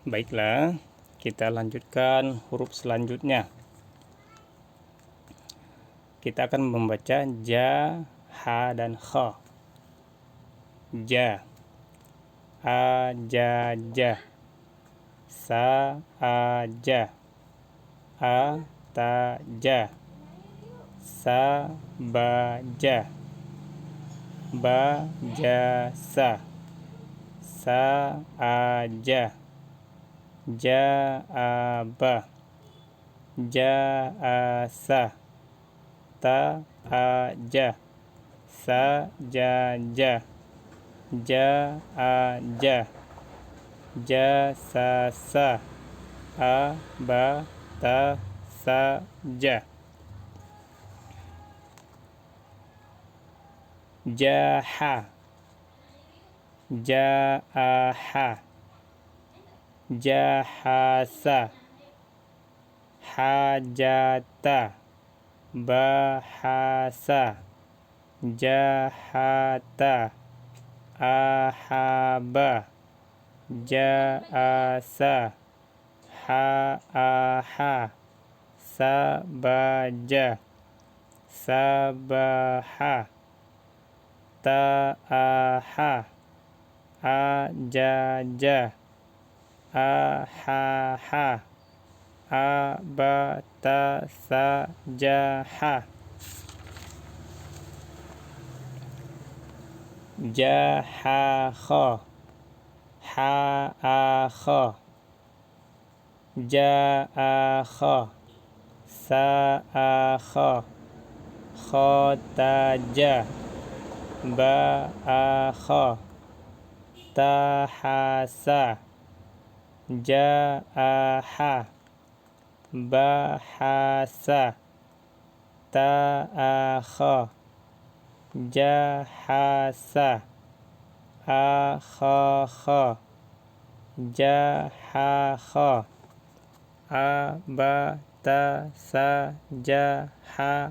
Baiklah, kita lanjutkan huruf selanjutnya. Kita akan membaca ja, ha, dan kha. Ja, a, ja, ja. Sa, a, ja. A, ta, ja. Sa, ba, ja. Ba, ja, sa. Sa, a, ja. Ja, a, ba. Ja, a, sa. Ta, a, ja. Sa, ja, ja. Ja, a, ja. Ja, sa, sa. A, ba, ta, sa, ja. Jaha. Jaaha. Jahasa. Hajata. Bahasa. Jahata. Ahaba. Jaasa. Haaha. Sabaja. Sabaha. Ta'aha. Ajaja. Ahaha. Abatasajaha. Jahakha. Haakha. Jaakha. Saakha. Khotaja. Baakha. Tahasa. Jaaha. Bahasa. Taakha. Jahasa. Akhakha. Jahakha. Abatasajaha.